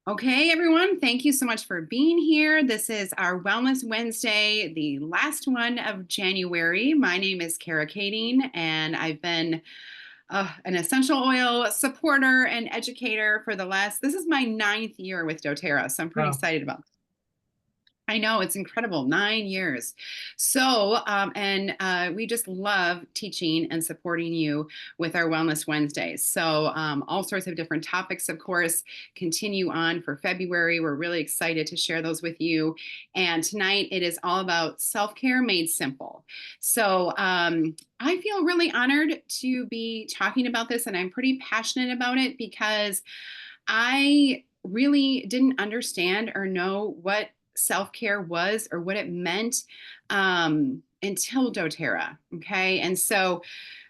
Okay, everyone, thank you so much for being here. This is our Wellness Wednesday, the last one of January. My name is Kara Kading, and I've been an essential oil supporter and educator for this is my ninth year with doTERRA, so I'm pretty Wow. excited about. I know it's incredible, 9 years. And we just love teaching and supporting you with our Wellness Wednesdays. All sorts of different topics, of course, continue on for February. We're really excited to share those with you. And tonight it is all about self care made simple. I feel really honored to be talking about this, and I'm pretty passionate about it because I really didn't understand or know what self care was or what it meant until doTERRA. Okay. And so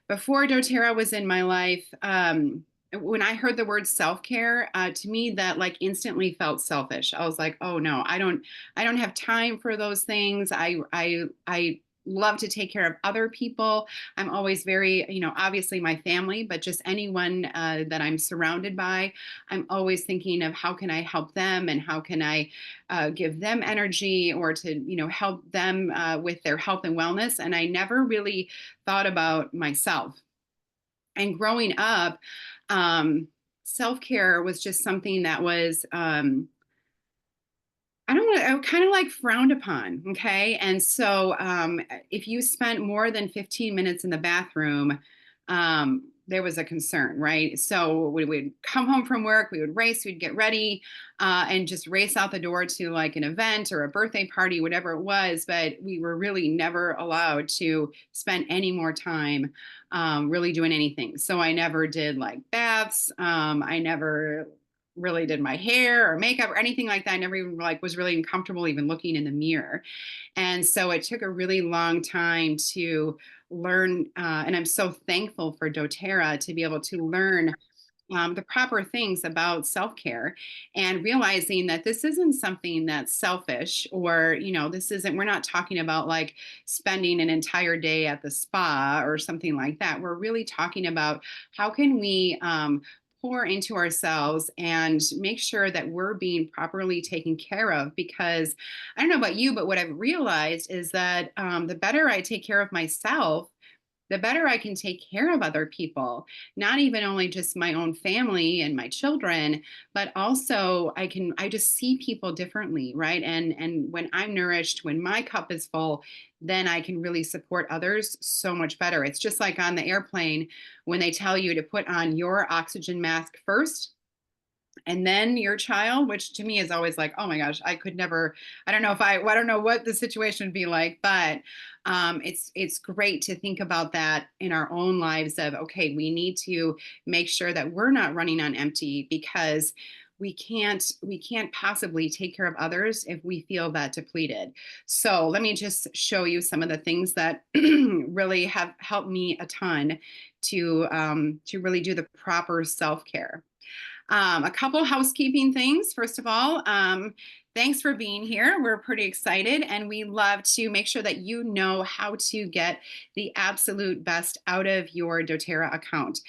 before doTERRA was in my life, when I heard the word self care, to me that like instantly felt selfish. I was like, oh no, I don't have time for those things. I love to take care of other people. I'm always very, obviously my family, but just anyone that I'm surrounded by, I'm always thinking of how can I help them and how can I give them energy or to, help them with their health and wellness. And I never really thought about myself. And growing up, self care was just something that was, I don't want to, kind of like frowned upon. Okay. And if you spent more than 15 minutes in the bathroom, there was a concern, right? So we would come home from work, we would race, we'd get ready, and just race out the door to like an event or a birthday party, whatever it was. But we were really never allowed to spend any more time really doing anything. So I never did like baths. I never really did my hair or makeup or anything like that. I never even like was really uncomfortable even looking in the mirror. And so it took a really long time to learn. And I'm so thankful for doTERRA to be able to learn the proper things about self-care and realizing that this isn't something that's selfish or, this isn't, we're not talking about like spending an entire day at the spa or something like that. We're really talking about how can we pour into ourselves and make sure that we're being properly taken care of because I don't know about you, but what I've realized is that the better I take care of myself, the better I can take care of other people, not even only just my own family and my children, but also I just see people differently, right? And when I'm nourished, when my cup is full, then I can really support others so much better. It's just like on the airplane when they tell you to put on your oxygen mask first and then your child, which to me is always like, oh my gosh, I could never. I don't know what the situation would be like, but it's great to think about that in our own lives. Of okay, we need to make sure that we're not running on empty because we can't possibly take care of others if we feel that depleted. So let me just show you some of the things that really have helped me a ton to really do the proper self care. A couple housekeeping things. First of all, thanks for being here. We're pretty excited, and we love to make sure that you know how to get the absolute best out of your doTERRA account.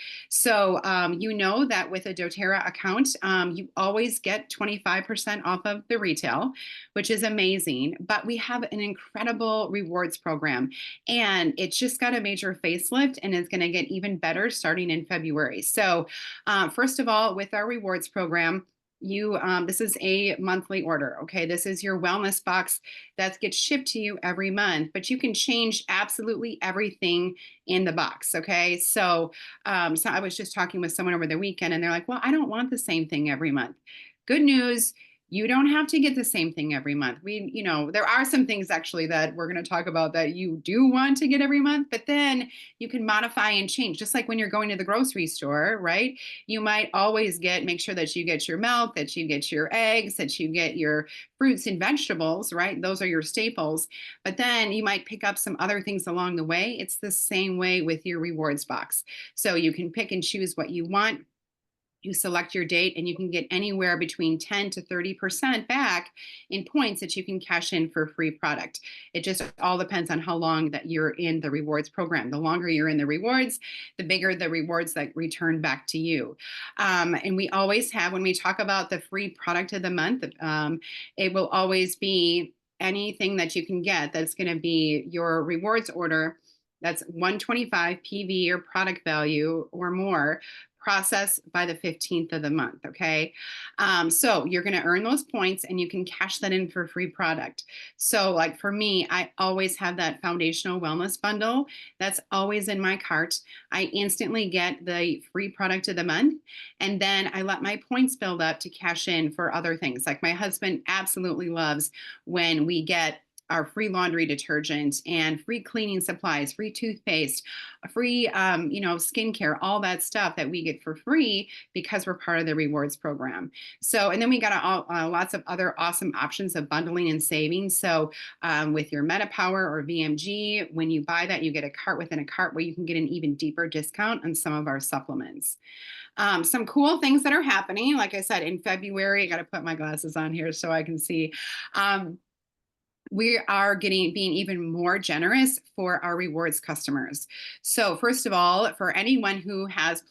You know that with a doTERRA account, you always get 25% off of the retail, which is amazing. But we have an incredible rewards program, and it's just got a major facelift, and it's going to get even better starting in February. First of all, with our rewards program, this is a monthly order. Okay, this is your wellness box that gets shipped to you every month, but you can change absolutely everything in the box. Okay, so I was just talking with someone over the weekend, and they're like, "Well, I don't want the same thing every month." Good news. You don't have to get the same thing every month. There are some things actually that we're going to talk about that you do want to get every month, but then you can modify and change. Just like when you're going to the grocery store, right? You might always make sure that you get your milk, that you get your eggs, that you get your fruits and vegetables, right? Those are your staples. But then you might pick up some other things along the way. It's the same way with your rewards box. So you can pick and choose what you want. You select your date and you can get anywhere between 10 to 30% back in points that you can cash in for free product. It just all depends on how long that you're in the rewards program. The longer you're in the rewards, the bigger the rewards that return back to you. And we always have, when we talk about the free product of the month, it will always be anything that you can get that's going to be your rewards order that's 125 PV or product value or more, processed by the 15th of the month. Okay. So you're going to earn those points and you can cash that in for free product. So, like for me, I always have that foundational wellness bundle that's always in my cart. I instantly get the free product of the month. And then I let my points build up to cash in for other things. Like my husband absolutely loves when we get our free laundry detergent and free cleaning supplies, free toothpaste, free, skincare, all that stuff that we get for free because we're part of the rewards program. So, and then we got lots of other awesome options of bundling and saving. So, with your MetaPower or VMG, when you buy that, you get a cart within a cart where you can get an even deeper discount on some of our supplements. Some cool things that are happening. Like I said, in February, I got to put my glasses on here so I can see. We are being even more generous for our rewards customers. So first of all, for anyone who has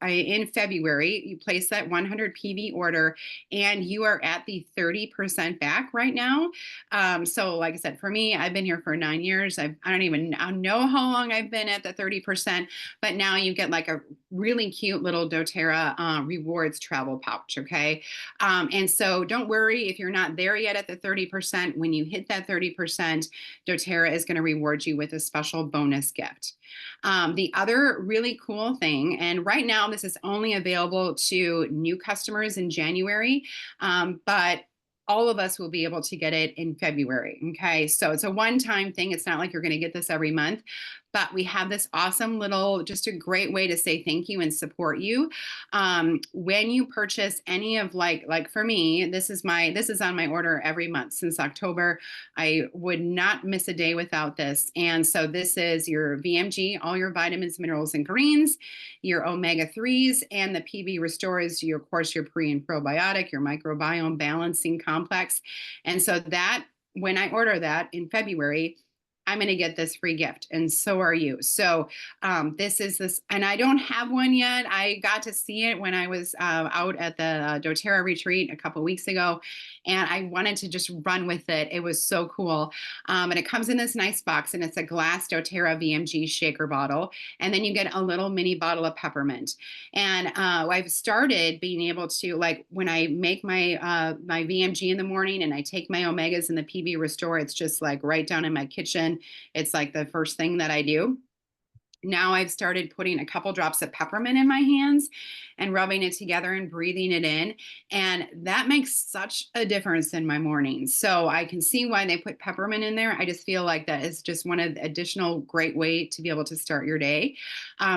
in February, you place that 100 PV order and you are at the 30% back right now. So like I said, for me, I've been here for 9 years. I don't even know how long I've been at the 30%, but now you get like a really cute little doTERRA rewards travel pouch. Okay. And so don't worry if you're not there yet at the 30%. When you hit that 30%, doTERRA is going to reward you with a special bonus gift. The other really cool thing, and right now this is only available to new customers in January, but all of us will be able to get it in February. Okay. So it's a one-time thing. It's not like you're going to get this every month, but we have this awesome little, just a great way to say thank you and support you. When you purchase any of like for me, this is on my order every month since October. I would not miss a day without this. And so this is your VMG, all your vitamins, minerals, and greens, your omega-3s, and the PB Restore is your, of course, your pre and probiotic, your microbiome balancing complex. And so that, when I order that in February, I'm going to get this free gift, and so are you. So this, and I don't have one yet. I got to see it when I was out at the doTERRA retreat a couple weeks ago, and I wanted to just run with it. It was so cool. And it comes in this nice box, and it's a glass doTERRA VMG shaker bottle, and then you get a little mini bottle of peppermint. And I've started being able to, like, when I make my my VMG in the morning and I take my omegas and the PB Restore, it's just like right down in my kitchen. It's like the first thing that I do. Now I've started putting a couple drops of peppermint in my hands and rubbing it together and breathing it in. And that makes such a difference in my mornings. So I can see why they put peppermint in there. I just feel like that is just one of the additional great way to be able to start your day.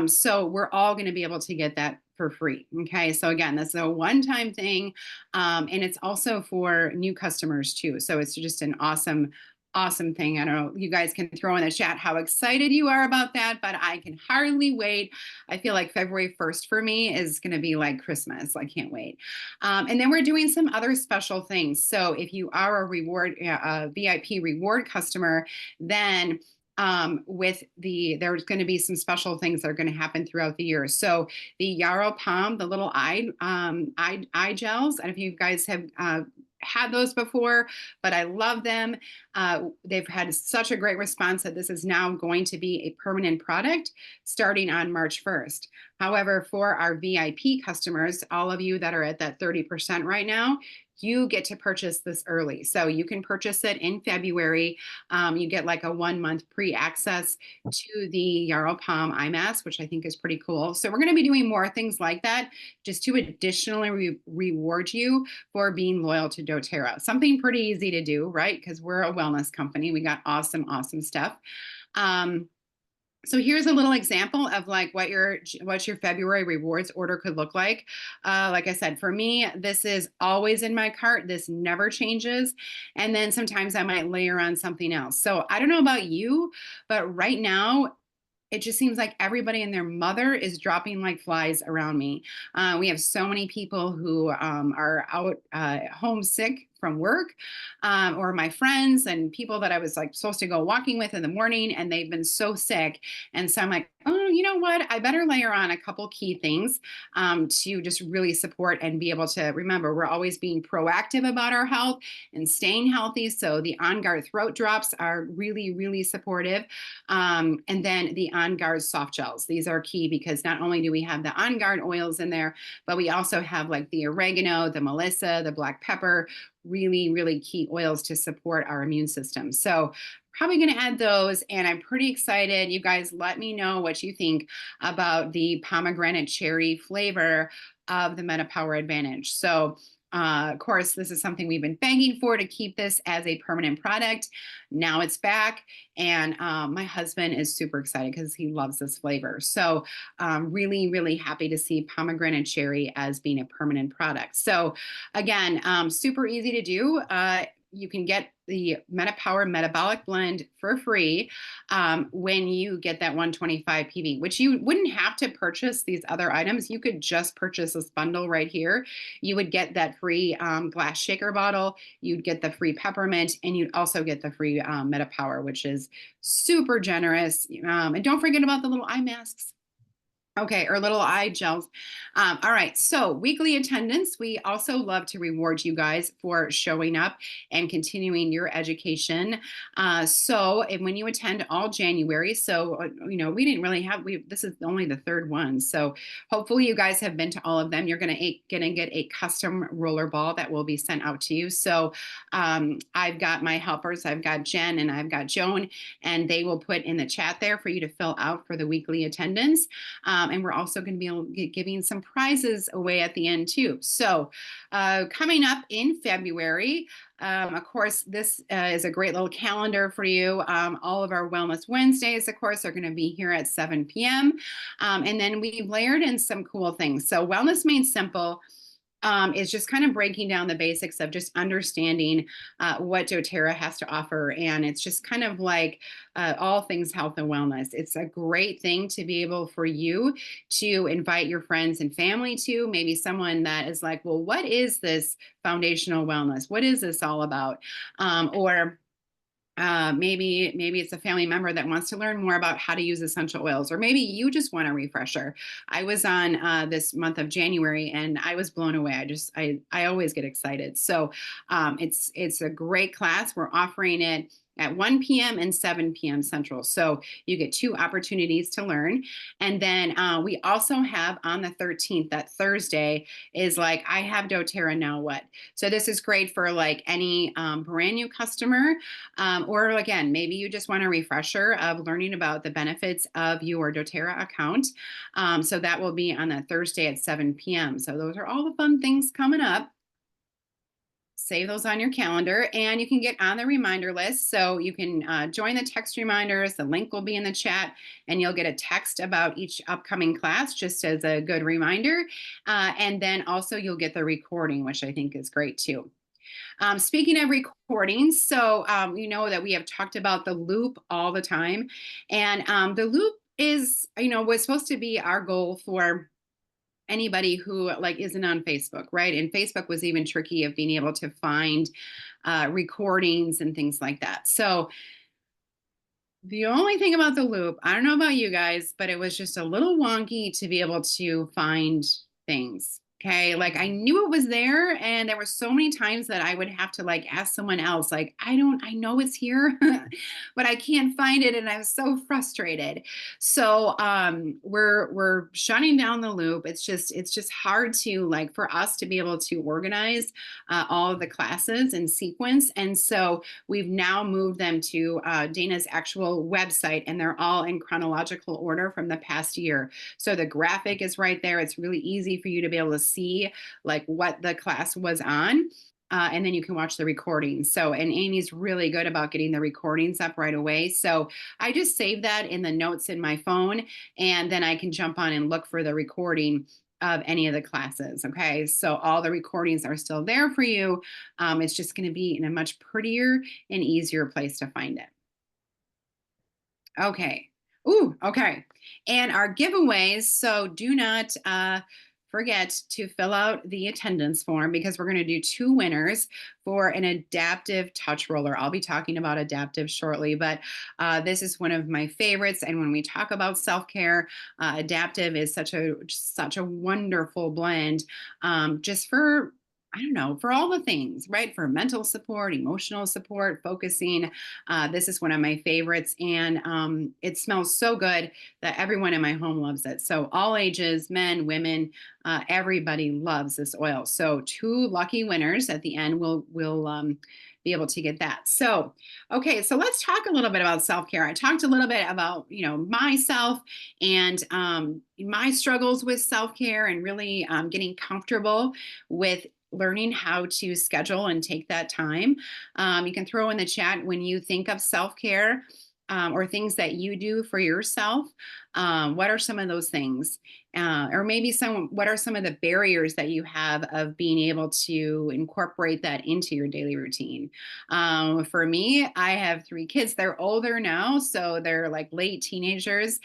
So we're all going to be able to get that for free. Okay. So again, that's a one-time thing. And it's also for new customers too. So it's just an awesome thing. I don't know, you guys can throw in the chat how excited you are about that, but I can hardly wait. I feel like February 1st for me is going to be like Christmas. I can't wait. And then we're doing some other special things. So if you are a VIP reward customer, then there's going to be some special things that are going to happen throughout the year. So the Yarrow Palm, the little eye gels, and if you guys have had those before, but I love them. They've had such a great response that this is now going to be a permanent product starting on March 1st. However, for our VIP customers, all of you that are at that 30% right now, you get to purchase this early. So you can purchase it in February. You get like a 1-month pre-access to the Yarrow Palm eye mask, which I think is pretty cool. So we're going to be doing more things like that just to additionally reward you for being loyal to doTERRA. Something pretty easy to do, right? Because we're a wellness company. We got awesome stuff. So here's a little example of like what your February rewards order could look like. Like I said, for me, this is always in my cart. This never changes. And then sometimes I might layer on something else. So I don't know about you, but right now, it just seems like everybody and their mother is dropping like flies around me. We have so many people who are out homesick from work, or my friends and people that I was like supposed to go walking with in the morning, and they've been so sick. And so I'm like, oh, you know what? I better layer on a couple key things to just really support and be able to remember we're always being proactive about our health and staying healthy. So the On Guard throat drops are really, really supportive. And then the On Guard soft gels. These are key because not only do we have the On Guard oils in there, but we also have like the oregano, the melissa, the black pepper, really, really key oils to support our immune system. So probably going to add those, and I'm pretty excited. You guys let me know what you think about the pomegranate cherry flavor of the MetaPower Advantage. So of course, this is something we've been begging for, to keep this as a permanent product. Now it's back, and my husband is super excited because he loves this flavor. So really, really happy to see pomegranate cherry as being a permanent product. So again, super easy to do. You can get the MetaPower Metabolic Blend for free when you get that 125 PV, which you wouldn't have to purchase these other items. You could just purchase this bundle right here. You would get that free glass shaker bottle, you'd get the free peppermint, and you'd also get the free MetaPower, which is super generous. And don't forget about the little eye masks. Okay, or little eye gels. All right, so weekly attendance. We also love to reward you guys for showing up and continuing your education. When you attend all January, we didn't really have, this is only the third one. So hopefully you guys have been to all of them. You're gonna get a custom roller ball that will be sent out to you. So I've got my helpers, I've got Jen and I've got Joan, and they will put in the chat there for you to fill out for the weekly attendance. And we're also going to be giving some prizes away at the end too. So coming up in February, of course, this is a great little calendar for you. All of our Wellness Wednesdays, of course, are going to be here at 7 p.m. And then we've layered in some cool things. So Wellness Made Simple is just kind of breaking down the basics of just understanding what doTERRA has to offer. And it's just kind of like all things health and wellness. It's a great thing to be able for you to invite your friends and family to, maybe someone that is like, well, what is this foundational wellness? What is this all about? Maybe it's a family member that wants to learn more about how to use essential oils, or maybe you just want a refresher. I was on this month of January and I was blown away. I always get excited. So it's a great class. We're offering it at 1 p.m. and 7 p.m. Central. So you get 2 opportunities to learn. And then we also have on the 13th, that Thursday, is like, I have doTERRA, now what? So this is great for like any brand new customer, or again, maybe you just want a refresher of learning about the benefits of your doTERRA account. So that will be on that Thursday at 7 p.m. So those are all the fun things coming up. Save those on your calendar, and you can get on the reminder list. So you can join the text reminders. The link will be in the chat, and you'll get a text about each upcoming class just as a good reminder. And then also you'll get the recording, which I think is great too. Speaking of recordings, so you know that we have talked about the loop all the time. And the loop is, was supposed to be our goal for anybody who like isn't on Facebook, right? And Facebook was even tricky of being able to find recordings and things like that. So the only thing about the loop, I don't know about you guys, but it was just a little wonky to be able to find things. Okay, like I knew it was there, and there were so many times that I would have to like ask someone else, like, I know it's here, but I can't find it, and I was so frustrated. So we're shutting down the loop. It's just hard to like for us to be able to organize all of the classes in sequence, and so we've now moved them to Dana's actual website, and they're all in chronological order from the past year. So the graphic is right there. It's really easy for you to be able to see like what the class was on. And then you can watch the recordings. So, and Amy's really good about getting the recordings up right away. So I just save that in the notes in my phone, and then I can jump on and look for the recording of any of the classes. Okay, so all the recordings are still there for you. It's just going to be in a much prettier and easier place to find it. Okay. Ooh, okay. And our giveaways. So do not forget to fill out the attendance form because we're going to do two winners for an adaptive touch roller. I'll be talking about adaptive shortly, but this is one of my favorites. And when we talk about self care, adaptive is such a wonderful blend, just for, I don't know, for all the things, right? For mental support, emotional support, focusing. This is one of my favorites, and it smells so good that everyone in my home loves it. So, all ages, men, women, everybody loves this oil. So, two lucky winners at the end will be able to get that. So, okay, so let's talk a little bit about self care. I talked a little bit about myself and my struggles with self care and really getting comfortable with learning how to schedule and take that time. You can throw in the chat when you think of self care or things that you do for yourself. What are some of those things? Or maybe what are some of the barriers that you have of being able to incorporate that into your daily routine? For me, I have three kids. They're older now, so they're like late teenagers.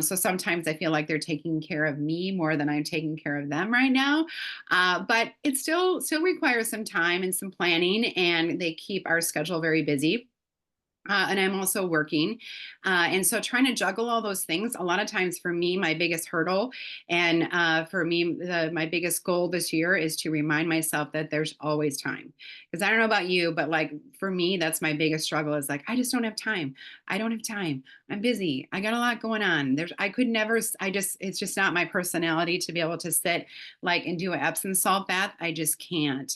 So sometimes I feel like they're taking care of me more than I'm taking care of them right now. But it still requires some time and some planning, and they keep our schedule very busy. And I'm also working. And so trying to juggle all those things, a lot of times for me, my biggest hurdle and for me, my biggest goal this year is to remind myself that there's always time. Because I don't know about you, but like for me, that's my biggest struggle is like, I just don't have time. I don't have time. I'm busy. I got a lot going on. I could never, it's just not my personality to be able to sit like and do an Epsom salt bath. I just can't.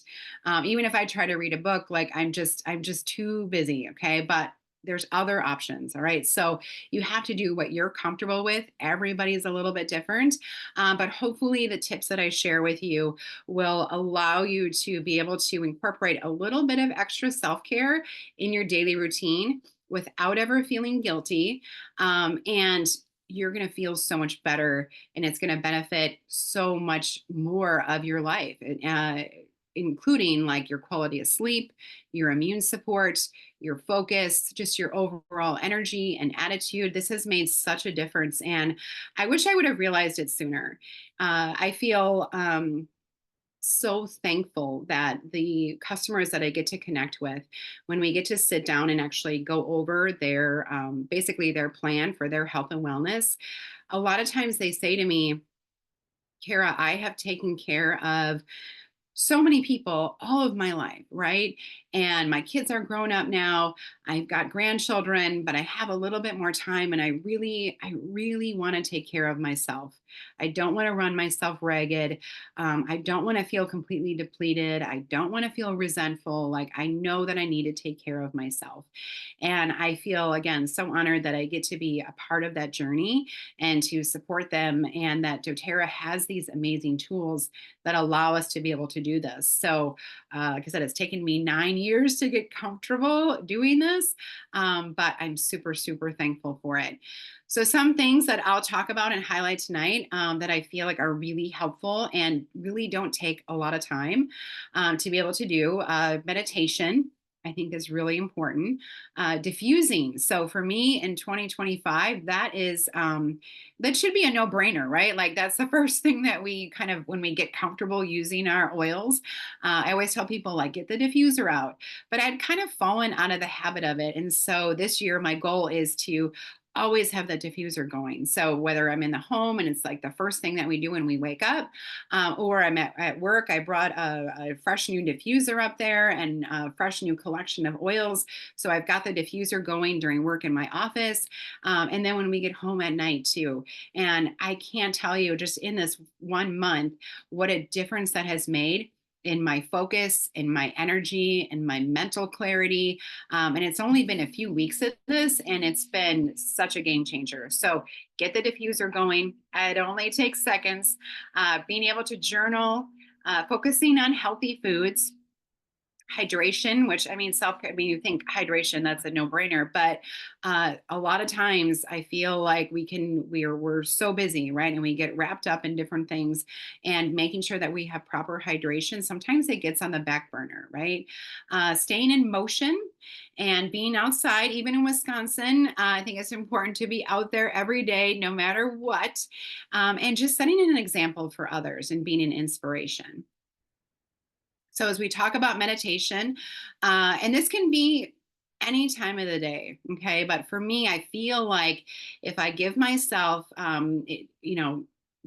Even if I try to read a book, like I'm just too busy. Okay. But there's other options. All right. So you have to do what you're comfortable with. Everybody's a little bit different. But hopefully, the tips that I share with you will allow you to be able to incorporate a little bit of extra self care in your daily routine without ever feeling guilty. And you're going to feel so much better and it's going to benefit so much more of your life. Including like your quality of sleep, your immune support, your focus, just your overall energy and attitude. This has made such a difference. And I wish I would have realized it sooner. I feel so thankful that the customers that I get to connect with, when we get to sit down and actually go over their basically their plan for their health and wellness, a lot of times they say to me, Kara, I have taken care of so many people all of my life, right? And my kids are grown up now. I've got grandchildren, but I have a little bit more time and I really want to take care of myself. I don't want to run myself ragged. I don't want to feel completely depleted. I don't want to feel resentful. Like I know that I need to take care of myself. And I feel again so honored that I get to be a part of that journey and to support them and that doTERRA has these amazing tools that allow us to be able to do this. So, like I said, it's taken me 9 years to get comfortable doing this, but I'm super, super thankful for it. So, some things that I'll talk about and highlight tonight that I feel like are really helpful and really don't take a lot of time to be able to do meditation. I think is really important. Diffusing. So for me in 2025, that should be a no-brainer, right? Like that's the first thing that we kind of when we get comfortable using our oils. I always tell people like get the diffuser out, but I'd kind of fallen out of the habit of it, and so this year my goal is to always have the diffuser going. So whether I'm in the home and it's like the first thing that we do when we wake up, or I'm at work, I brought a fresh new diffuser up there and a fresh new collection of oils. So I've got the diffuser going during work in my office. And then when we get home at night too. And I can't tell you just in this 1 month, what a difference that has made in my focus, in my energy, in my mental clarity. And it's only been a few weeks of this, and it's been such a game changer. So get the diffuser going. It only takes seconds. Being able to journal, focusing on healthy foods, hydration, which I mean, I mean, you think hydration, that's a no-brainer, but a lot of times I feel like we're so busy, right? And we get wrapped up in different things, and making sure that we have proper hydration, sometimes it gets on the back burner, right? Staying in motion and being outside, even in Wisconsin, I think it's important to be out there every day, no matter what, and just setting an example for others and being an inspiration. So as we talk about meditation, and this can be any time of the day, okay? But for me, I feel like if I give myself,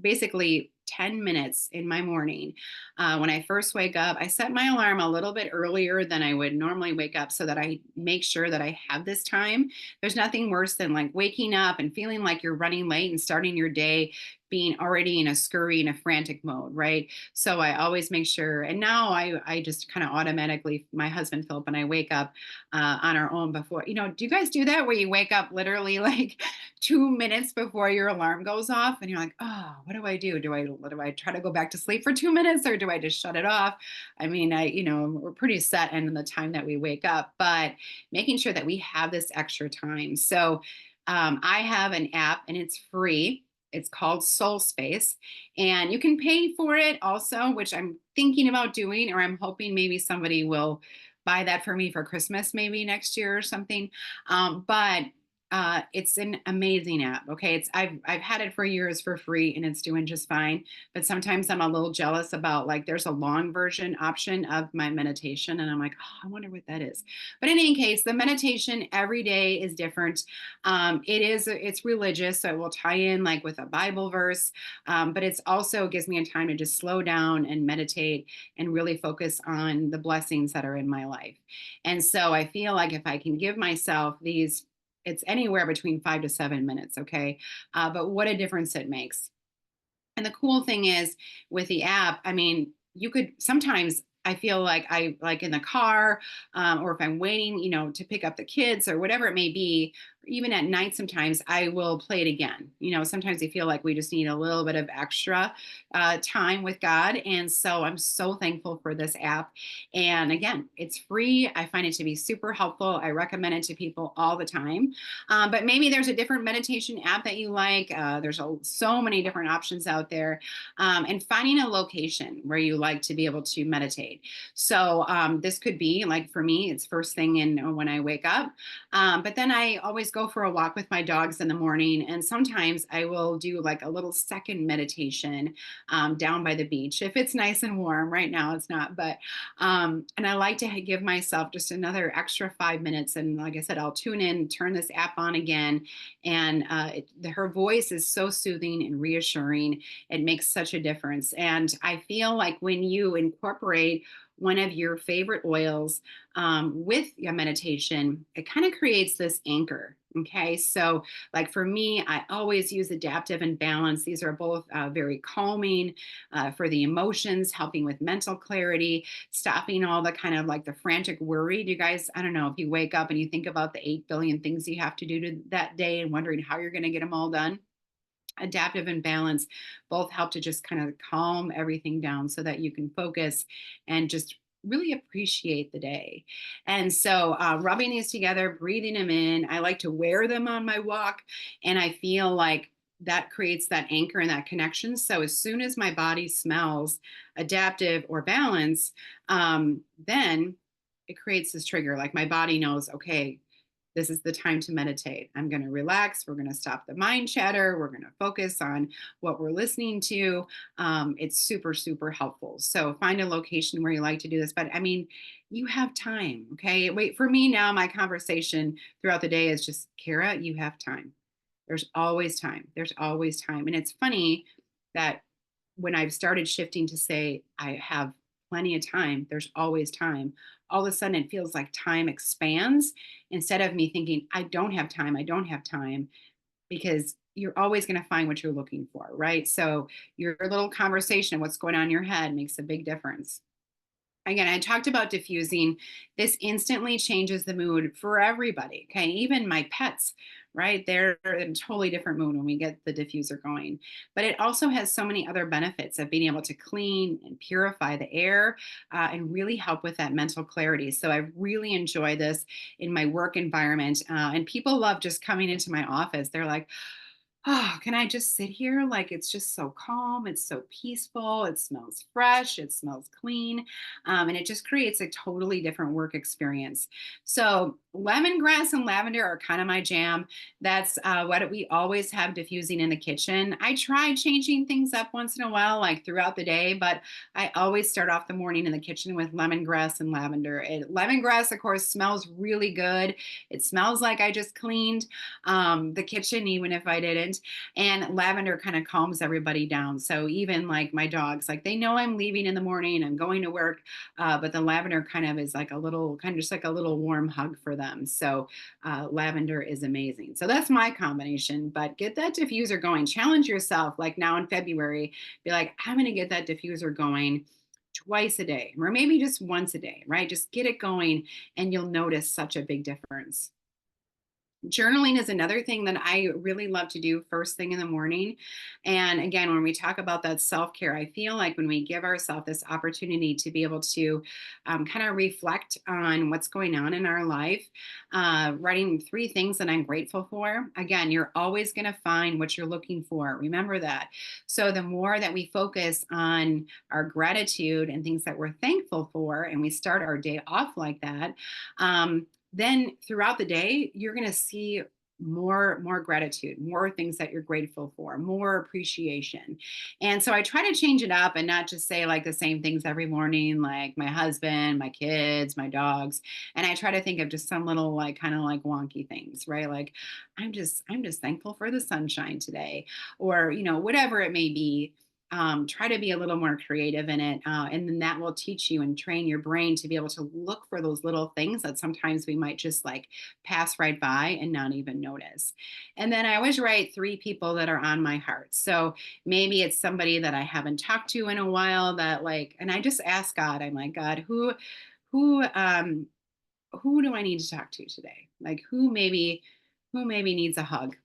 basically 10 minutes in my morning, when I first wake up, I set my alarm a little bit earlier than I would normally wake up so that I make sure that I have this time. There's nothing worse than like waking up and feeling like you're running late and starting your day being already in a scurry and a frantic mode, right? So I always make sure. And now I just kind of automatically, my husband Philip and I wake up on our own before. Do you guys do that where you wake up literally like 2 minutes before your alarm goes off, and you're like, oh, what do I do? Do I try to go back to sleep for 2 minutes, or do I just shut it off? I mean, we're pretty set in the time that we wake up, but making sure that we have this extra time. So I have an app and it's free. It's called Soul Space, and you can pay for it also, which I'm thinking about doing, or I'm hoping maybe somebody will buy that for me for Christmas, maybe next year or something. But it's an amazing app. Okay, I've had it for years for free, and it's doing just fine. But sometimes I'm a little jealous about, like, there's a long version option of my meditation, and I'm like, oh, I wonder what that is. But in any case, the meditation every day is different. It's religious, so it will tie in like with a Bible verse, but it's also gives me a time to just slow down and meditate and really focus on the blessings that are in my life. And so I feel like if I can give myself these, it's anywhere between 5 to 7 minutes, okay? But what a difference it makes. And the cool thing is with the app, I mean, you could sometimes, I feel like I like in the car, or if I'm waiting, to pick up the kids or whatever it may be, even at night, sometimes I will play it again. Sometimes I feel like we just need a little bit of extra time with God. And so I'm so thankful for this app. And again, it's free. I find it to be super helpful. I recommend it to people all the time. But maybe there's a different meditation app that you like. There's so many different options out there. And finding a location where you like to be able to meditate. So this could be like, for me, it's first thing in when I wake up. But then I always go for a walk with my dogs in the morning. And sometimes I will do like a little second meditation down by the beach if it's nice and warm. Right now it's not, but and I like to give myself just another extra 5 minutes. And like I said, I'll tune in, turn this app on again. And her voice is so soothing and reassuring. It makes such a difference. And I feel like when you incorporate one of your favorite oils with your meditation, it kind of creates this anchor. Okay. So, like for me, I always use Adaptive and Balance. These are both very calming for the emotions, helping with mental clarity, stopping all the kind of like the frantic worry. Do you guys, I don't know, if you wake up and you think about the 8 billion things you have to do that day and wondering how you're going to get them all done. Adaptive and Balance both help to just kind of calm everything down so that you can focus and just really appreciate the day. And so, rubbing these together, breathing them in, I like to wear them on my walk, and I feel like that creates that anchor and that connection. So as soon as my body smells Adaptive or Balance, then it creates this trigger. Like my body knows, okay, this is the time to meditate. I'm going to relax. We're going to stop the mind chatter. We're going to focus on what we're listening to. It's super, super helpful. So find a location where you like to do this. But I mean, you have time. Okay. Wait, for me now, my conversation throughout the day is just, Kara, you have time. There's always time. There's always time. And it's funny that when I've started shifting to say, I have plenty of time, there's always time, all of a sudden it feels like time expands instead of me thinking, I don't have time, because you're always going to find what you're looking for, right? So your little conversation, what's going on in your head makes a big difference. Again, I talked about diffusing. This instantly changes the mood for everybody. Okay. Even my pets, right? They're in a totally different mood when we get the diffuser going. But it also has so many other benefits of being able to clean and purify the air and really help with that mental clarity. So I really enjoy this in my work environment. And people love just coming into my office. They're like, oh, can I just sit here? Like it's just so calm. It's so peaceful. It smells fresh. It smells clean. And it just creates a totally different work experience. So, lemongrass and lavender are kind of my jam. That's what we always have diffusing in the kitchen. I try changing things up once in a while, like throughout the day, but I always start off the morning in the kitchen with lemongrass and lavender. Lemongrass, of course, smells really good. It smells like I just cleaned the kitchen, even if I didn't. And lavender kind of calms everybody down. So even like my dogs, like they know I'm leaving in the morning, I'm going to work, but the lavender kind of is like a little, kind of just like a little warm hug for them. So lavender is amazing. So that's my combination. But get that diffuser going. Challenge yourself. Like now in February, be like, I'm going to get that diffuser going twice a day, or maybe just once a day, right? Just get it going, and you'll notice such a big difference. Journaling is another thing that I really love to do first thing in the morning. And again, when we talk about that self care, I feel like when we give ourselves this opportunity to be able to kind of reflect on what's going on in our life, writing three things that I'm grateful for. Again, you're always going to find what you're looking for. Remember that. So the more that we focus on our gratitude and things that we're thankful for, and we start our day off like that, then throughout the day you're going to see more gratitude, more things that you're grateful for, more appreciation. And so I try to change it up and not just say like the same things every morning, like my husband, my kids, my dogs. And I try to think of just some little like kind of like wonky things, right? Like I'm just thankful for the sunshine today, or whatever it may be. Try to be a little more creative in it. And then that will teach you and train your brain to be able to look for those little things that sometimes we might just like pass right by and not even notice. And then I always write three people that are on my heart. So maybe it's somebody that I haven't talked to in a while that like, and I just ask God, I'm like, God, who, who do I need to talk to today? Like who maybe needs a hug,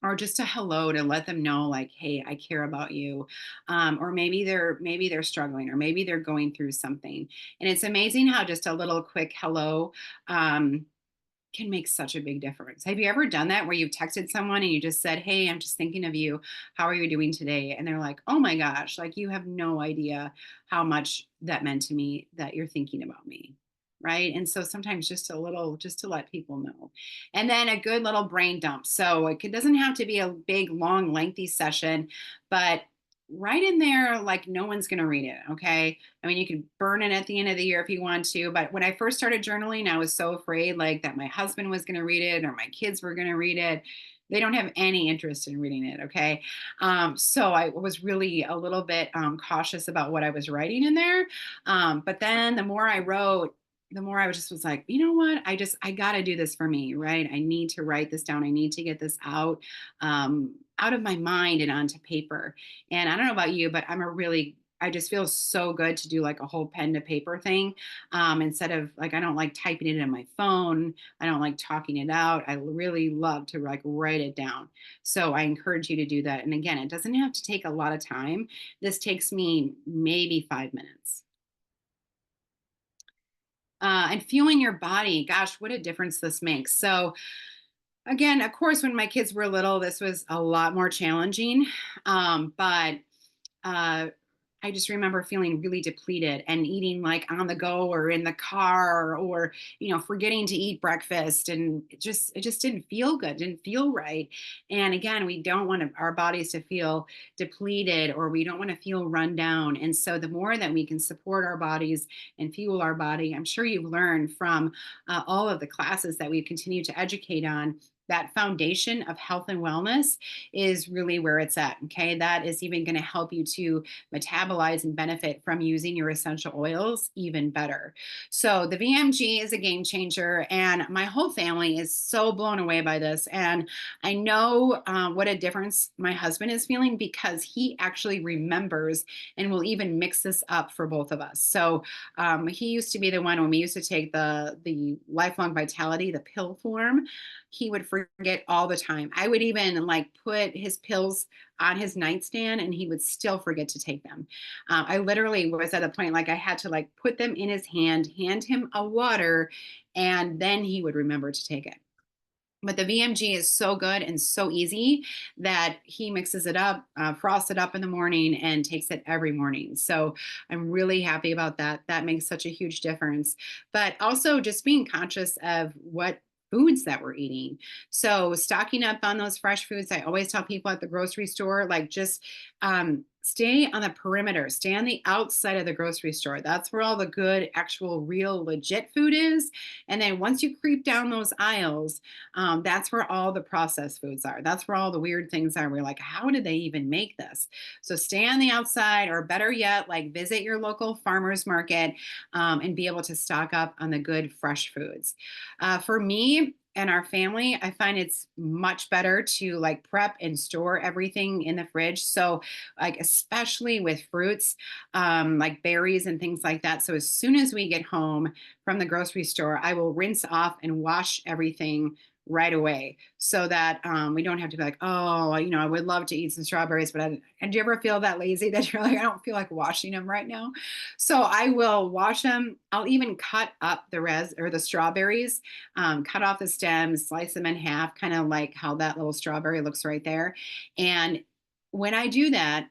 or just a hello to let them know like, hey, I care about you. Or maybe they're struggling, or maybe they're going through something. And it's amazing how just a little quick hello can make such a big difference. Have you ever done that where you've texted someone and you just said, hey, I'm just thinking of you, how are you doing today? And they're like, oh my gosh, like you have no idea how much that meant to me that you're thinking about me. Right. And so sometimes just a little, just to let people know. And then a good little brain dump. So it doesn't have to be a big, long, lengthy session, but right in there, like no one's going to read it. Okay. I mean, you can burn it at the end of the year if you want to. But when I first started journaling, I was so afraid like that my husband was going to read it or my kids were going to read it. They don't have any interest in reading it. Okay. So I was really a little bit cautious about what I was writing in there. But then the more I wrote, the more I was like, you know what? I got to do this for me, right? I need to write this down. I need to get this out of my mind and onto paper. And I don't know about you, but I just feel so good to do like a whole pen to paper thing, instead of like, I don't like typing it in my phone. I don't like talking it out. I really love to like write it down. So I encourage you to do that. And again, it doesn't have to take a lot of time. This takes me maybe 5 minutes. And fueling your body, gosh, what a difference this makes. So, again, of course, when my kids were little, this was a lot more challenging. But uh, I just remember feeling really depleted and eating like on the go or in the car, or forgetting to eat breakfast, and it just didn't feel good, didn't feel right. And again, we don't want our bodies to feel depleted, or we don't want to feel run down. And so the more that we can support our bodies and fuel our body, I'm sure you've learned from all of the classes that we continue to educate on, that foundation of health and wellness is really where it's at. Okay. That is even going to help you to metabolize and benefit from using your essential oils even better. So the VMG is a game changer, and my whole family is so blown away by this. And I know what a difference my husband is feeling because he actually remembers and will even mix this up for both of us. So he used to be the one when we used to take the Lifelong Vitality, the pill form. He would forget all the time. I would even like put his pills on his nightstand and he would still forget to take them. I literally was at a point like I had to like put them in his hand him a water, and then he would remember to take it. But the VMG is so good and so easy that he mixes it up, frosts it up in the morning, and takes it every morning. So I'm really happy about that. That makes such a huge difference. But also just being conscious of what foods that we're eating. So stocking up on those fresh foods. I always tell people at the grocery store, like just stay on the perimeter, stay on the outside of the grocery store. That's where all the good, actual, real, legit food is. And then once you creep down those aisles, that's where all the processed foods are. That's where all the weird things are. We're like, how did they even make this? So stay on the outside, or better yet, like visit your local farmer's market and be able to stock up on the good, fresh foods. For me, and our family, I find it's much better to like prep and store everything in the fridge. So, like, especially with fruits, like berries and things like that. So, as soon as we get home from the grocery store, I will rinse off and wash everything right away so that we don't have to be like, oh, I would love to eat some strawberries, but and do you ever feel that lazy that you're like, I don't feel like washing them right now? So I will wash them. I'll even cut up the res or the strawberries, cut off the stems, slice them in half, kind of like how that little strawberry looks right there. And when I do that,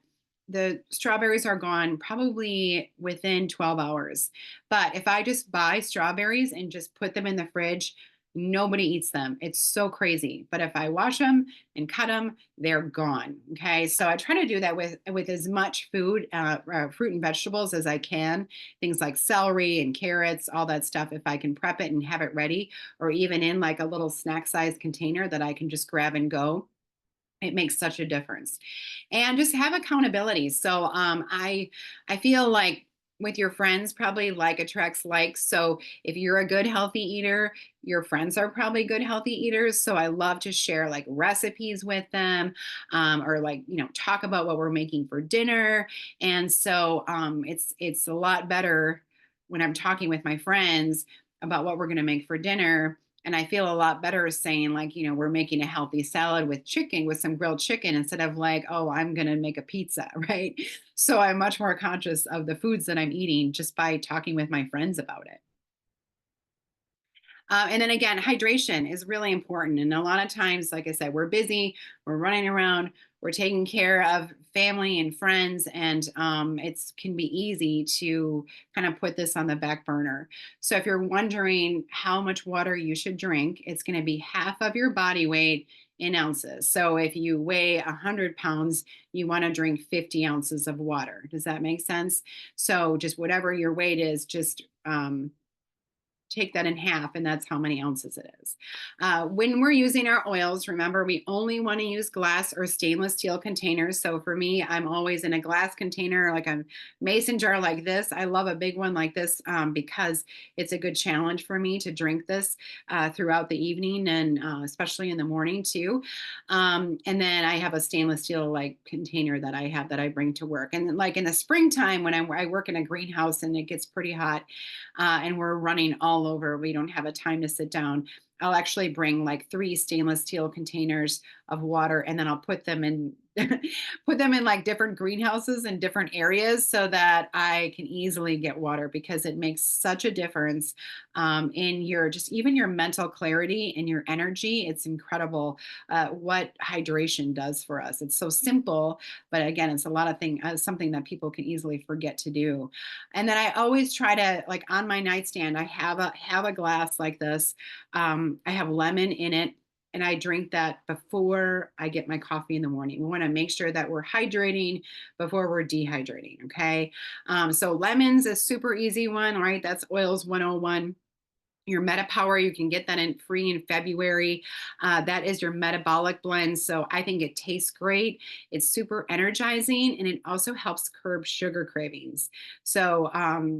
the strawberries are gone probably within 12 hours. But if I just buy strawberries and just put them in the fridge, nobody eats them. It's so crazy. But if I wash them and cut them, they're gone. Okay. So I try to do that with as much food, fruit and vegetables as I can. Things like celery and carrots, all that stuff. If I can prep it and have it ready, or even in like a little snack size container that I can just grab and go, it makes such a difference. And just have accountability. So I feel like with your friends, probably like attracts like. So if you're a good healthy eater, your friends are probably good healthy eaters. So I love to share like recipes with them, or like talk about what we're making for dinner. And so it's a lot better when I'm talking with my friends about what we're going to make for dinner. And I feel a lot better saying, like, we're making a healthy salad with chicken, with some grilled chicken, instead of like, oh, I'm going to make a pizza, right? So I'm much more conscious of the foods that I'm eating just by talking with my friends about it. And then again, hydration is really important. And a lot of times, like I said, we're busy, we're running around, we're taking care of family and friends, and it's can be easy to kind of put this on the back burner. So if you're wondering how much water you should drink, it's going to be half of your body weight in ounces. So if you weigh 100 pounds, you want to drink 50 ounces of water. Does that make sense? So just whatever your weight is, just take that in half, and that's how many ounces it is. When we're using our oils, remember, we only want to use glass or stainless steel containers. So for me, I'm always in a glass container, like a mason jar like this. I love a big one like this because it's a good challenge for me to drink this throughout the evening, and especially in the morning too. And then I have a stainless steel like container that I have that I bring to work. And like in the springtime, when I work in a greenhouse and it gets pretty hot, and we're running all over, we don't have a time to sit down, I'll actually bring like 3 stainless steel containers of water, and then I'll put them in put them in like different greenhouses in different areas so that I can easily get water, because it makes such a difference in your just even your mental clarity and your energy. It's incredible what hydration does for us. It's so simple, but again, it's a lot of thing something that people can easily forget to do. And then I always try to, like, on my nightstand, I have a glass like this. I have lemon in it, and I drink that before I get my coffee in the morning. We want to make sure that we're hydrating before we're dehydrating. Okay. So lemons is super easy one, right? That's oils 101. Your MetaPower, you can get that in free in February. That is your metabolic blend. So I think it tastes great. It's super energizing, and it also helps curb sugar cravings. So,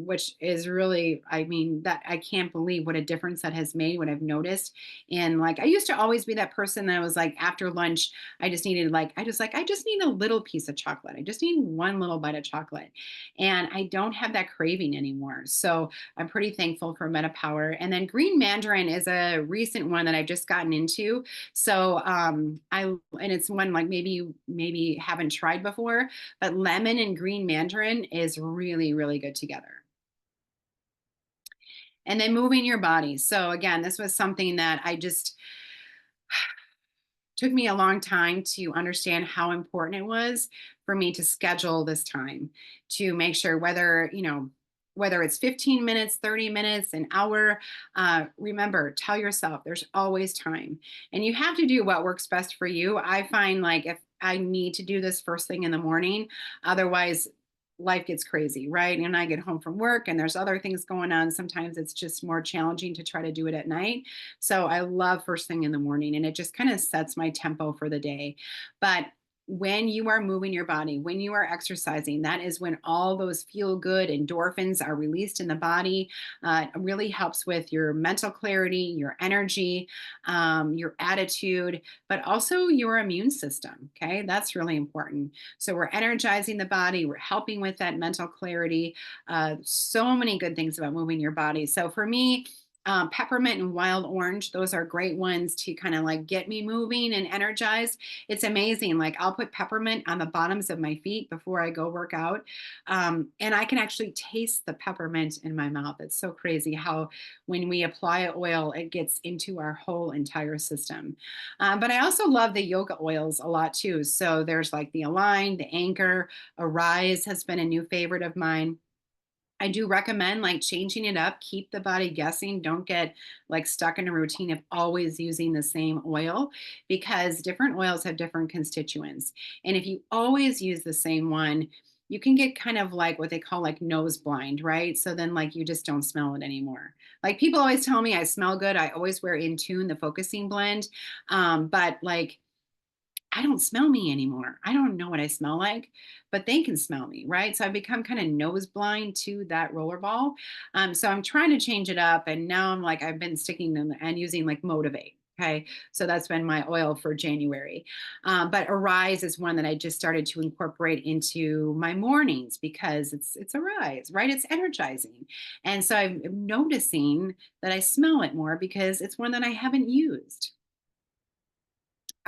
which is really, I mean, that I can't believe what a difference that has made, what I've noticed. And like, I used to always be that person that was like, after lunch, I just needed like, I just need a little piece of chocolate. I just need one little bite of chocolate. And I don't have that craving anymore. So I'm pretty thankful for MetaPower. And then green mandarin is a recent one that I've just gotten into. So and it's one like maybe haven't tried before, but lemon and green mandarin is really, really good together. And then moving your body. So again, this was something that I just took me a long time to understand how important it was for me to schedule this time to make sure whether, whether it's 15 minutes, 30 minutes, an hour, remember, tell yourself there's always time. And you have to do what works best for you. I find like if I need to do this first thing in the morning, otherwise, life gets crazy, right? And I get home from work and there's other things going on. Sometimes it's just more challenging to try to do it at night. So I love first thing in the morning, and it just kind of sets my tempo for the day. But when you are moving your body, when you are exercising, that is when all those feel good endorphins are released in the body. It really helps with your mental clarity, your energy, your attitude, but also your immune system. Okay, that's really important. So we're energizing the body, we're helping with that mental clarity. So many good things about moving your body. So for me, peppermint and wild orange, those are great ones to kind of like get me moving and energized. It's amazing. Like I'll put peppermint on the bottoms of my feet before I go work out. And I can actually taste the peppermint in my mouth. It's so crazy how when we apply oil, it gets into our whole entire system. But I also love the yoga oils a lot too. So there's like the Align, the Anchor, Arise has been a new favorite of mine. I do recommend like changing it up, keep the body guessing. Don't get like stuck in a routine of always using the same oil because different oils have different constituents. And if you always use the same one, you can get kind of like what they call like nose blind, right? So then like you just don't smell it anymore. Like people always tell me I smell good. I always wear Intune, the focusing blend. But like I don't smell me anymore. I don't know what I smell like, but they can smell me, right? So I've become kind of nose blind to that rollerball. So I'm trying to change it up. And now I'm like, I've been sticking them and using like Motivate. Okay. So that's been my oil for January. But Arise is one that I just started to incorporate into my mornings because it's Arise, right? It's energizing. And so I'm noticing that I smell it more because it's one that I haven't used.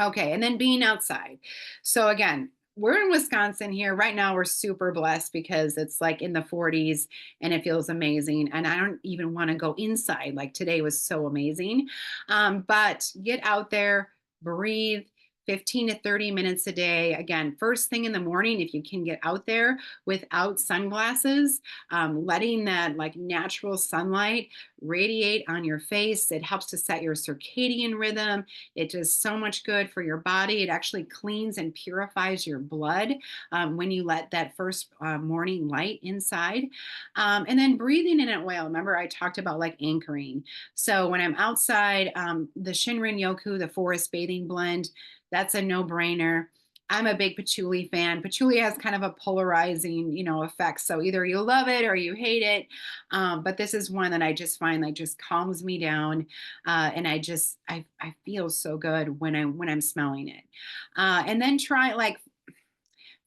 Okay, and then being outside. So again, we're in Wisconsin here. Right now, we're super blessed because it's like in the 40s and it feels amazing. And I don't even want to go inside. Like today was so amazing. But get out there, breathe. 15 to 30 minutes a day. Again, first thing in the morning, if you can get out there without sunglasses, letting that like natural sunlight radiate on your face. It helps to set your circadian rhythm. It does so much good for your body. It actually cleans and purifies your blood when you let that first morning light inside. And then breathing in an oil. Remember, I talked about like anchoring. So when I'm outside, the Shinrin Yoku, the forest bathing blend, that's a no brainer. I'm a big patchouli fan. Patchouli has kind of a polarizing, effect. So either you love it or you hate it. But this is one that I just find like just calms me down, and I feel so good when I'm smelling it. And then try like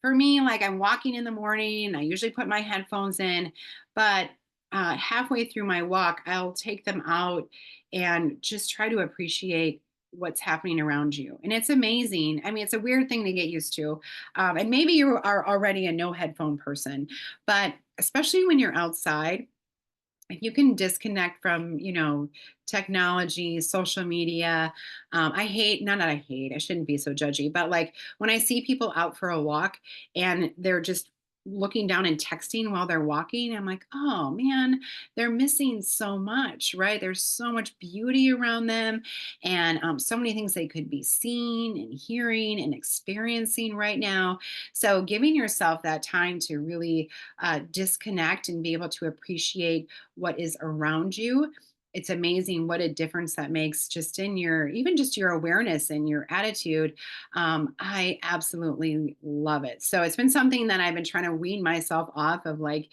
for me, like I'm walking in the morning. I usually put my headphones in, but halfway through my walk, I'll take them out and just try to appreciate what's happening around you. And it's amazing. I mean, it's a weird thing to get used to. And maybe you are already a no headphone person, but especially when you're outside, if you can disconnect from technology, social media. I hate, not that I hate, I shouldn't be so judgy, but like when I see people out for a walk and they're just looking down and texting while they're walking, I'm like, oh man, they're missing so much, right? There's so much beauty around them, and so many things they could be seeing and hearing and experiencing right now. So giving yourself that time to really disconnect and be able to appreciate what is around you it's amazing what a difference that makes just in your, even just your awareness and your attitude. I absolutely love it. So it's been something that I've been trying to wean myself off of, like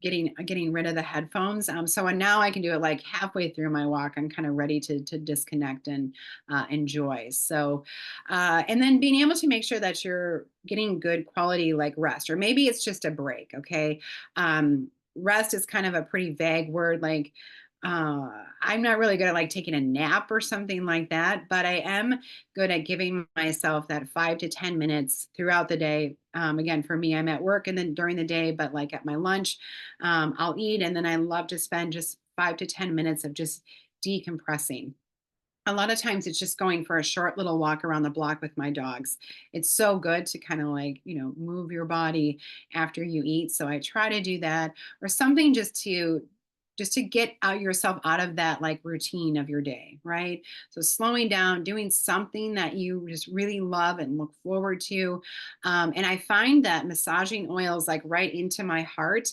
getting rid of the headphones. So now I can do it like halfway through my walk. I'm kind of ready to disconnect and enjoy. So, and then being able to make sure that you're getting good quality like rest, or maybe it's just a break. Okay, rest is kind of a pretty vague word. Like, I'm not really good at like taking a nap or something like that, but I am good at giving myself that 5 to 10 minutes throughout the day. Again, for me, I'm at work and then during the day, but like at my lunch, I'll eat, and then I love to spend just 5 to 10 minutes of just decompressing. A lot of times it's just going for a short little walk around the block with my dogs. It's so good to kind of like, move your body after you eat. So I try to do that, or something just to get out yourself out of that like routine of your day, right? So slowing down, doing something that you just really love and look forward to. And I find that massaging oils like right into my heart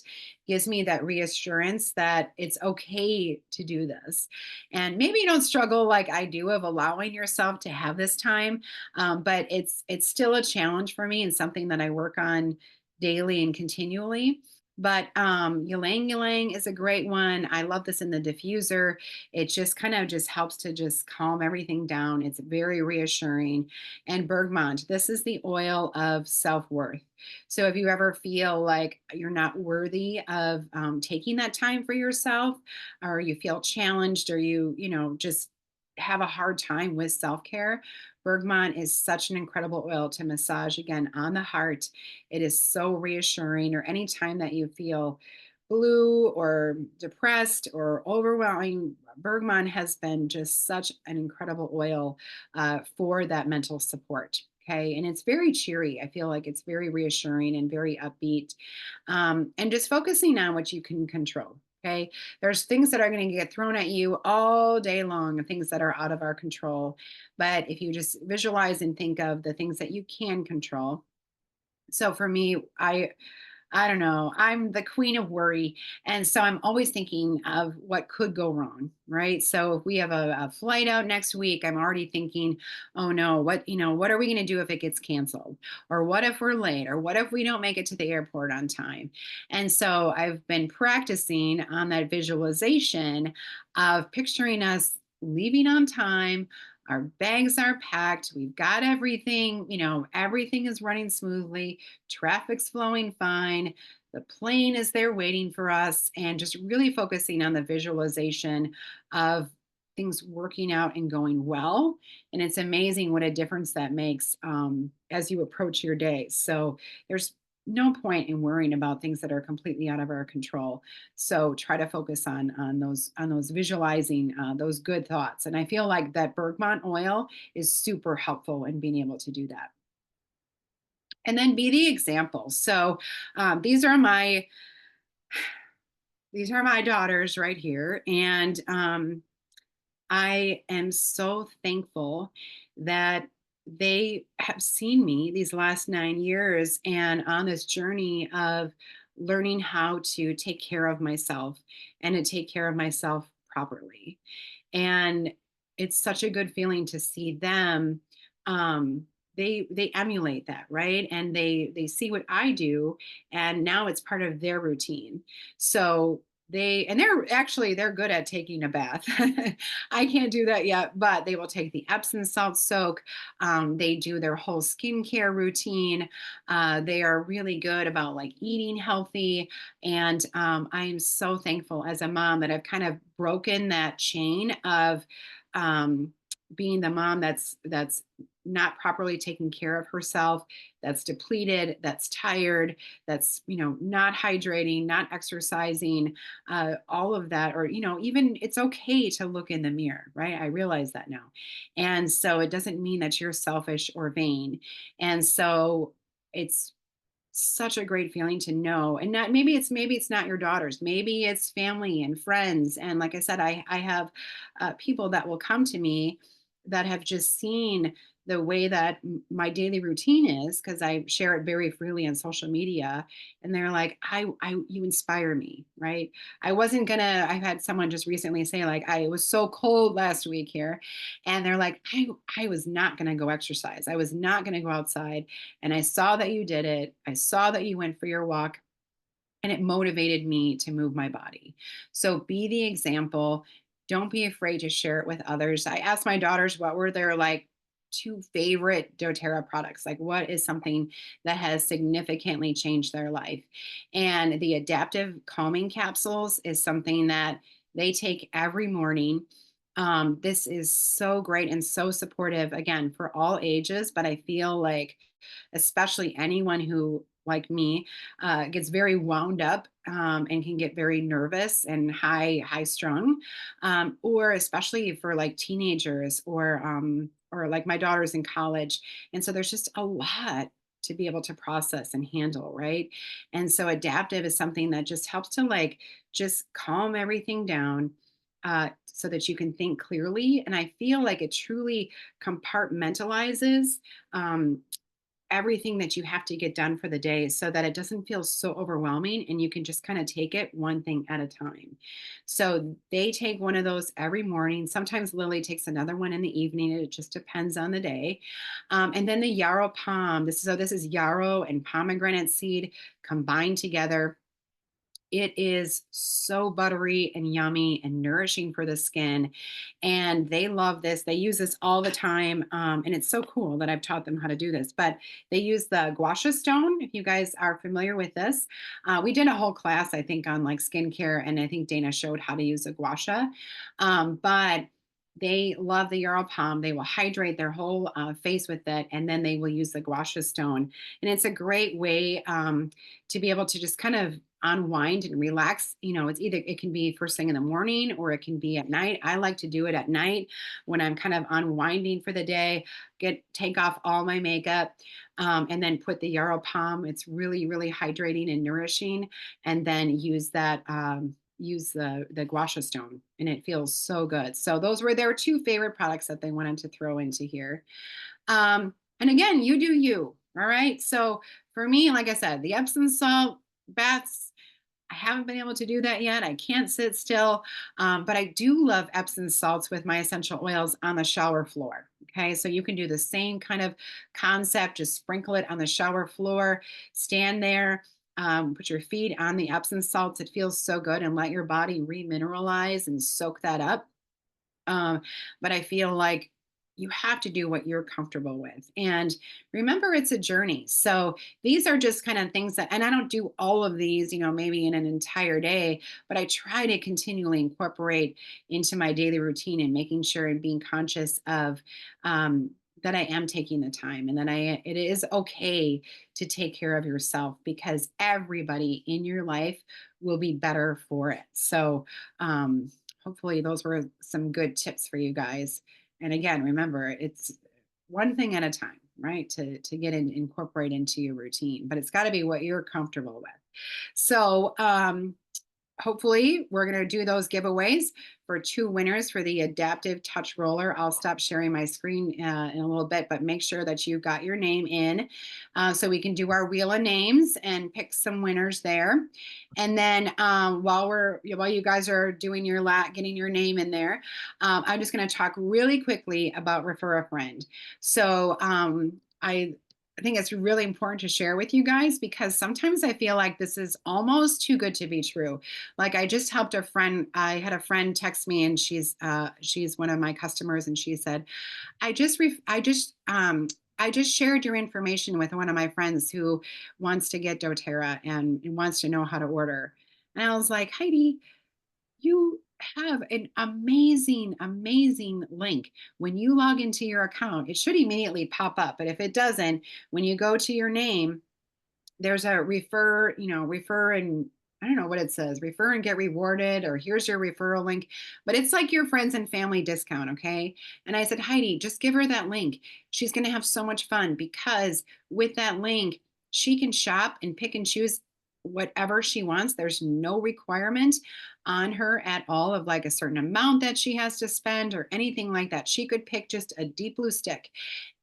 gives me that reassurance that it's okay to do this. And maybe you don't struggle like I do of allowing yourself to have this time, but it's still a challenge for me and something that I work on daily and continually. But ylang ylang is a great one. I love this in the diffuser. It just kind of just helps to just calm everything down. It's very reassuring. And bergamot, this is the oil of self-worth. So if you ever feel like you're not worthy of taking that time for yourself, or you feel challenged, or just have a hard time with self-care, bergamot is such an incredible oil to massage again on the heart. It is so reassuring, or anytime that you feel blue or depressed or overwhelming, bergamot has been just such an incredible oil for that mental support. Okay. And it's very cheery. I feel like it's very reassuring and very upbeat. And just focusing on what you can control. Okay. There's things that are going to get thrown at you all day long, things that are out of our control. But if you just visualize and think of the things that you can control. So for me, I don't know. I'm the queen of worry. And so I'm always thinking of what could go wrong, right? So if we have a flight out next week, I'm already thinking, oh no, what are we going to do if it gets canceled? Or what if we're late? Or what if we don't make it to the airport on time? And so I've been practicing on that visualization of picturing us leaving on time. Our bags are packed. We've got everything, everything is running smoothly. Traffic's flowing fine. The plane is there waiting for us, and just really focusing on the visualization of things working out and going well. And it's amazing what a difference that makes as you approach your day. So there's no point in worrying about things that are completely out of our control. So try to focus on those visualizing those good thoughts. And I feel like that bergamot oil is super helpful in being able to do that. And then be the example. So these are my daughters right here, and I am so thankful that they have seen me these last 9 years and on this journey of learning how to take care of myself and to take care of myself properly. And it's such a good feeling to see them. They emulate that, right? And they see what I do, and now it's part of their routine. So they're good at taking a bath. I can't do that yet, but they will take the Epsom salt soak. They do their whole skincare routine. They are really good about like eating healthy. And I am so thankful as a mom that I've kind of broken that chain of um, being the mom that's not properly taking care of herself, that's depleted, that's tired, that's not hydrating, not exercising, all of that. Or even it's okay to look in the mirror, right? I realize that now. And so it doesn't mean that you're selfish or vain. And so it's such a great feeling to know. And not maybe it's not your daughters, maybe it's family and friends. And like I said, I have people that will come to me that have just seen the way that my daily routine is, because I share it very freely on social media, and they're like, you inspire me, right? I wasn't gonna. I had someone just recently say, like, I it was so cold last week here, and they're like, I was not gonna go exercise. I was not gonna go outside, and I saw that you did it. I saw that you went for your walk, and it motivated me to move my body. So be the example. Don't be afraid to share it with others. I asked my daughters what were their like two favorite doTERRA products. Like, what is something that has significantly changed their life? And the adaptive calming capsules is something that they take every morning. This is so great and so supportive, again, for all ages. But I feel like, especially anyone who, like me, gets very wound up, and can get very nervous and high strung, or especially for like teenagers, or like my daughter's in college, and so there's just a lot to be able to process and handle, right? And so adaptive is something that just helps to like just calm everything down, so that you can think clearly. And I feel like it truly compartmentalizes, um, everything that you have to get done for the day, so that it doesn't feel so overwhelming, and you can just kind of take it one thing at a time. So they take one of those every morning. Sometimes Lily takes another one in the evening. It just depends on the day. And then the yarrow palm. This is yarrow and pomegranate seed combined together. It is so buttery and yummy and nourishing for the skin. And they love this. They use this all the time. And it's so cool that I've taught them how to do this. But they use the gua sha stone, if you guys are familiar with this. We did a whole class, I think, on like skincare. And I think Dana showed how to use a gua sha. But they love the yarrow palm. They will hydrate their whole face with it. And then they will use the gua sha stone. And it's a great way, to be able to just kind of unwind and relax. It can be first thing in the morning or it can be at night. I like to do it at night when I'm kind of unwinding for the day, take off all my makeup, and then put the yarrow palm. It's really, really hydrating and nourishing. And then use the gua sha stone, and it feels so good. So those were their two favorite products that they wanted to throw into here. And again, you do you. All right. So for me, like I said, the Epsom salt baths, I haven't been able to do that yet. I can't sit still. But I do love Epsom salts with my essential oils on the shower floor. Okay. So you can do the same kind of concept, just sprinkle it on the shower floor, stand there. Put your feet on the Epsom salts. It feels so good, and let your body remineralize and soak that up. Um, but I feel like you have to do what you're comfortable with. And remember, it's a journey. So these are just kind of things that, and I don't do all of these, maybe in an entire day, but I try to continually incorporate into my daily routine, and making sure and being conscious of, that I am taking the time, and that it is okay to take care of yourself, because everybody in your life will be better for it. So, hopefully those were some good tips for you guys. And again, remember, it's one thing at a time, right? To get incorporate into your routine, but it's got to be what you're comfortable with. So, hopefully we're going to do those giveaways for two winners for the adaptive touch roller. I'll stop sharing my screen in a little bit, but make sure that you got your name in, so we can do our wheel of names and pick some winners there. And then, while you guys are doing your getting your name in there, I'm just going to talk really quickly about refer a friend. So, I think it's really important to share with you guys, because sometimes I feel like this is almost too good to be true. Like, I just helped a friend. I had a friend text me, and she's one of my customers, and she said, I just shared your information with one of my friends who wants to get doTERRA and wants to know how to order." And I was like, "Heidi, you have an amazing, amazing link. When you log into your account, it should immediately pop up. But if it doesn't, when you go to your name, there's a refer, and I don't know what it says, refer and get rewarded, or here's your referral link, but it's like your friends and family discount. Okay. And I said, Heidi, just give her that link. She's going to have so much fun, because with that link, she can shop and pick and choose whatever she wants. There's no requirement on her at all of like a certain amount that she has to spend or anything like that. She could pick just a deep blue stick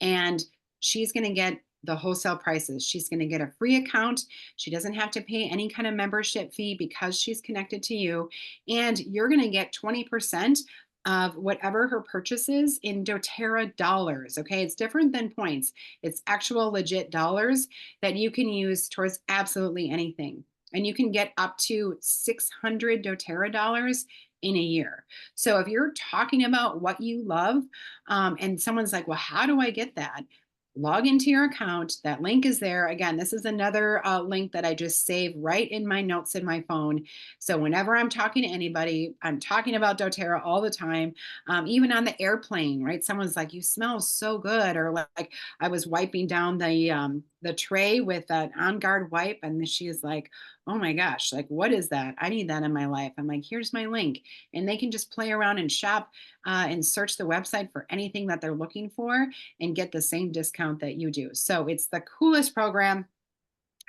and she's going to get the wholesale prices. She's going to get a free account. She doesn't have to pay any kind of membership fee because she's connected to you. And you're going to get 20% of whatever her purchases in doTERRA dollars. Okay. It's different than points. It's actual legit dollars that you can use towards absolutely anything. And you can get up to 600 doTERRA dollars in a year. So if you're talking about what you love, and someone's like, well, how do I get that? Log into your account. That link is there. Again, this is another link that I just save right in my notes in my phone. So whenever I'm talking to anybody, I'm talking about doTERRA all the time, even on the airplane, right? Someone's like, you smell so good. Or like I was wiping down the tray with an On Guard wipe. And she is like, oh my gosh, like, what is that? I need that in my life. I'm like, here's my link. And they can just play around and shop and search the website for anything that they're looking for and get the same discount that you do. So it's the coolest program.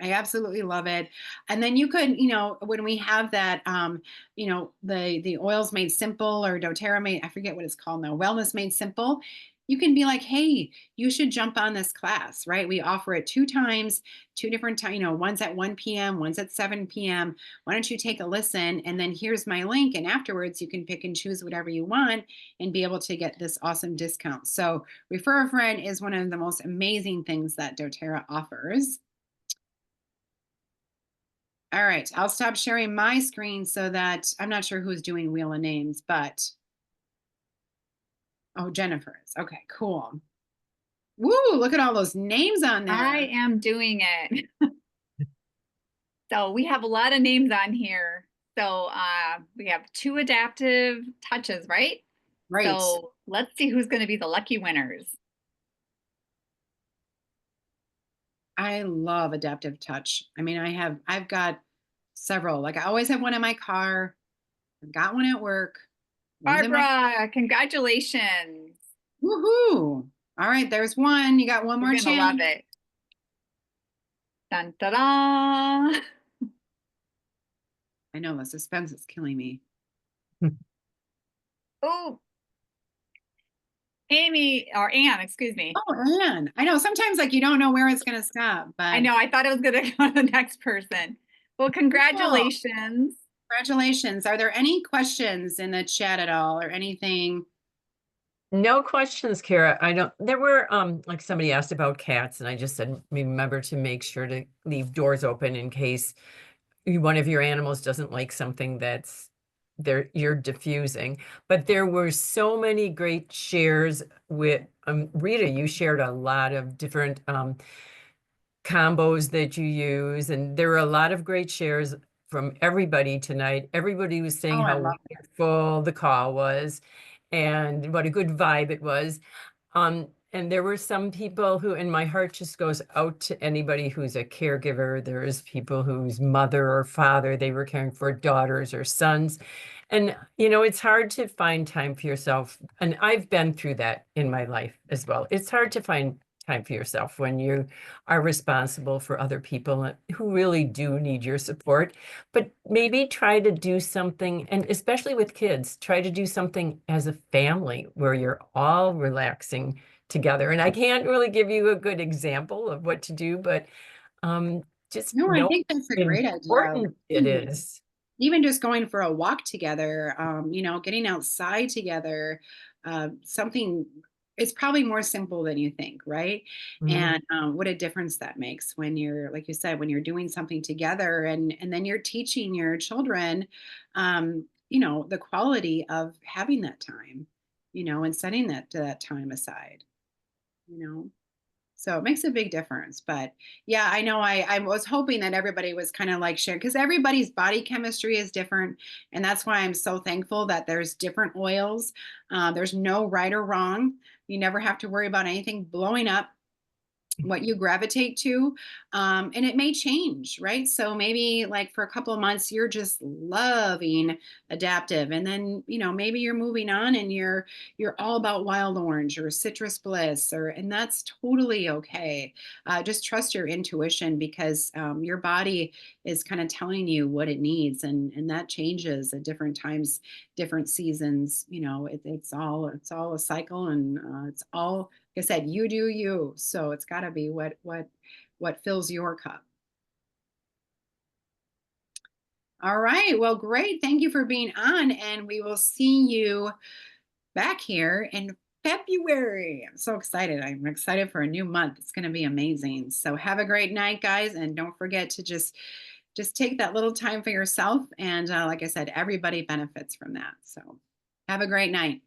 I absolutely love it. And then you could, when we have that, the oils made simple or doTERRA made, I forget what it's called now, wellness made simple. You can be like, hey, you should jump on this class, right? We offer it 2 times, 2 different times, one's at 1 p.m., one's at 7 p.m. Why don't you take a listen? And then here's my link. And afterwards, you can pick and choose whatever you want and be able to get this awesome discount. So Refer a Friend is one of the most amazing things that doTERRA offers. All right, I'll stop sharing my screen so that I'm not sure who's doing Wheel of Names, but oh, Jennifer is. Okay, cool. Woo, look at all those names on there. I am doing it. So we have a lot of names on here. So we have 2 adaptive touches, right? Right. So let's see who's going to be the lucky winners. I love Adaptive Touch. I mean, I've got several. Like I always have one in my car. I've got one at work. Barbara, congratulations. Woohoo. All right, there's one. You got one more You're gonna chance. love it. Dun da da. I know the suspense is killing me. Oh, Amy or Anne, excuse me. Oh, Anne. I know sometimes like you don't know where it's gonna stop, but I know, I thought it was gonna go to the next person. Well, cool. congratulations. Congratulations. Are there any questions in the chat at all or anything? No questions, Kara. I don't, there were, like somebody asked about cats and I just said, remember to make sure to leave doors open in case one of your animals doesn't like something that's you're diffusing. But there were so many great shares with, Rita, you shared a lot of different, combos that you use. And there were a lot of great shares from everybody tonight. Everybody was saying Oh, I how love it. wonderful the call was and what a good vibe it was. And there were some people who, and my heart just goes out to anybody who's a caregiver. There's people whose mother or father, they were caring for daughters or sons. And, it's hard to find time for yourself. And I've been through that in my life as well. It's hard to find time for yourself when you are responsible for other people who really do need your support. But maybe try to do something, and especially with kids, try to do something as a family where you're all relaxing together. And I can't really give you a good example of what to do, but just No, I know think that's a how great idea. important it is. Even just going for a walk together, getting outside together, something, it's probably more simple than you think, right? Mhm. And what a difference that makes when you're, like you said, when you're doing something together and then you're teaching your children, the quality of having that time, and setting that time aside, you know. So it makes a big difference. But yeah, I know I was hoping that everybody was kind of like sharing because everybody's body chemistry is different. And that's why I'm so thankful that there's different oils. There's no right or wrong. You never have to worry about anything blowing up. what you gravitate to, and it may change, right? So maybe like for a couple of months you're just loving adaptive, and then maybe you're moving on and you're all about wild orange or citrus bliss, and that's totally okay. Just trust your intuition, because your body is kind of telling you what it needs, and that changes at different times, different seasons. It's all a cycle, and it's all, like I said, you do you. So it's got to be what fills your cup. All right. Well, great. Thank you for being on, and we will see you back here in February. I'm so excited. I'm excited for a new month. It's going to be amazing. So have a great night, guys, and don't forget to just take that little time for yourself. And like I said, everybody benefits from that. So have a great night.